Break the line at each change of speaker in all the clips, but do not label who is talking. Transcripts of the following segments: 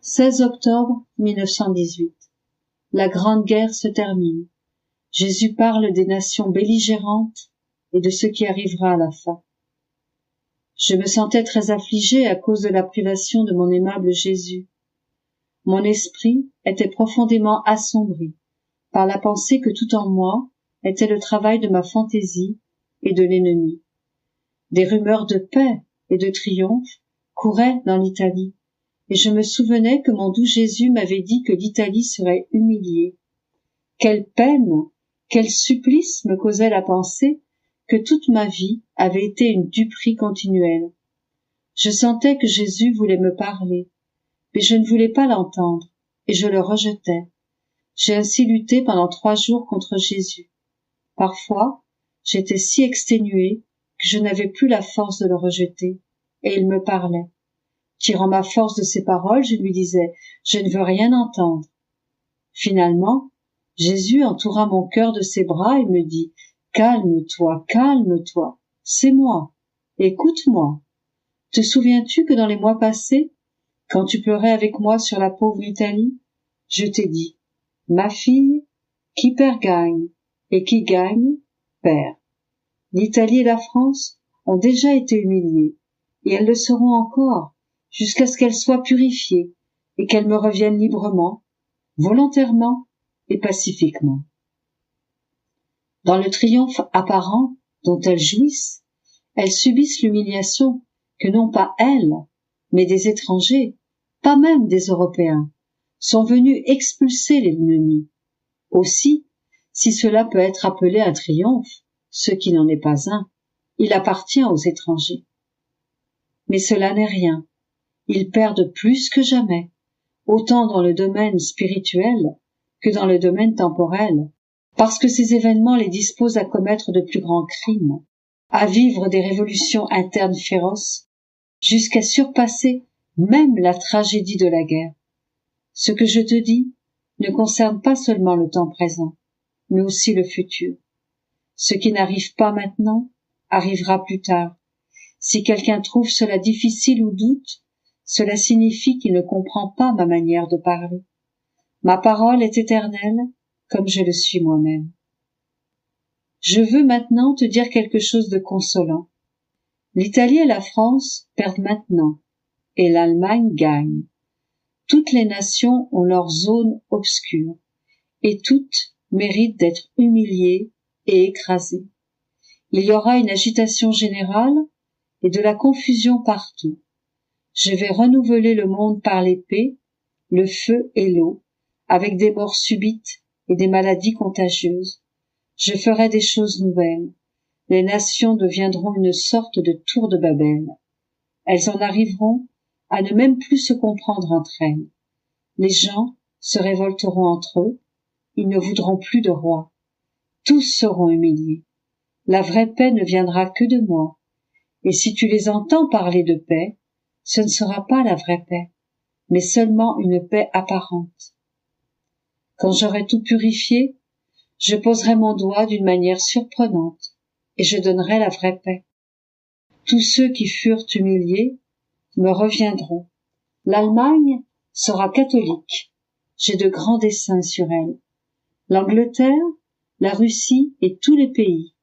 16 octobre 1918. La Grande Guerre se termine. Jésus parle des nations belligérantes et de ce qui arrivera à la fin. Je me sentais très affligée à cause de la privation de mon aimable Jésus. Mon esprit était profondément assombri par la pensée que tout en moi était le travail de ma fantaisie et de l'ennemi. Des rumeurs de paix et de triomphe couraient dans l'Italie, et je me souvenais que mon doux Jésus m'avait dit que l'Italie serait humiliée. Quelle peine, quel supplice me causait la pensée que toute ma vie avait été une duperie continuelle. Je sentais que Jésus voulait me parler, mais je ne voulais pas l'entendre, et je le rejetais. J'ai ainsi lutté pendant 3 jours contre Jésus. Parfois, j'étais si exténuée que je n'avais plus la force de le rejeter, et il me parlait. Tirant ma force de ses paroles, je lui disais « Je ne veux rien entendre ». Finalement, Jésus entoura mon cœur de ses bras et me dit « Calme-toi, calme-toi, c'est moi, écoute-moi. Te souviens-tu que dans les mois passés, quand tu pleurais avec moi sur la pauvre Italie, je t'ai dit « Ma fille, qui perd gagne, et qui gagne, perd. L'Italie et la France ont déjà été humiliées, et elles le seront encore, jusqu'à ce qu'elles soient purifiées et qu'elles me reviennent librement, volontairement et pacifiquement. Dans le triomphe apparent dont elles jouissent, elles subissent l'humiliation que non pas elles, mais des étrangers, pas même des Européens, sont venus expulser l'ennemi. Aussi, si cela peut être appelé un triomphe, ce qui n'en est pas un, il appartient aux étrangers. Mais cela n'est rien. Ils perdent plus que jamais, autant dans le domaine spirituel que dans le domaine temporel, parce que ces événements les disposent à commettre de plus grands crimes, à vivre des révolutions internes féroces, jusqu'à surpasser même la tragédie de la guerre. Ce que je te dis ne concerne pas seulement le temps présent, mais aussi le futur. Ce qui n'arrive pas maintenant arrivera plus tard. Si quelqu'un trouve cela difficile ou doute, cela signifie qu'il ne comprend pas ma manière de parler. Ma parole est éternelle, comme je le suis moi-même. Je veux maintenant te dire quelque chose de consolant. L'Italie et la France perdent maintenant, et l'Allemagne gagne. Toutes les nations ont leur zone obscure, et toutes méritent d'être humiliées et écrasées. Il y aura une agitation générale et de la confusion partout. Je vais renouveler le monde par l'épée, le feu et l'eau, avec des morts subites et des maladies contagieuses. Je ferai des choses nouvelles. Les nations deviendront une sorte de tour de Babel. Elles en arriveront à ne même plus se comprendre entre elles. Les gens se révolteront entre eux. Ils ne voudront plus de roi. Tous seront humiliés. La vraie paix ne viendra que de moi. Et si tu les entends parler de paix, ce ne sera pas la vraie paix, mais seulement une paix apparente. Quand j'aurai tout purifié, je poserai mon doigt d'une manière surprenante, et je donnerai la vraie paix. Tous ceux qui furent humiliés me reviendront. L'Allemagne sera catholique. J'ai de grands desseins sur elle. L'Angleterre, la Russie et tous les pays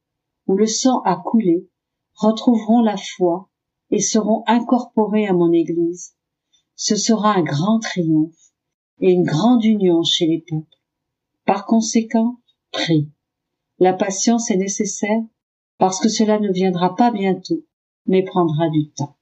où le sang a coulé retrouveront la foi et seront incorporés à mon Église. Ce sera un grand triomphe et une grande union chez les peuples. Par conséquent, prie. La patience est nécessaire parce que cela ne viendra pas bientôt, mais prendra du temps.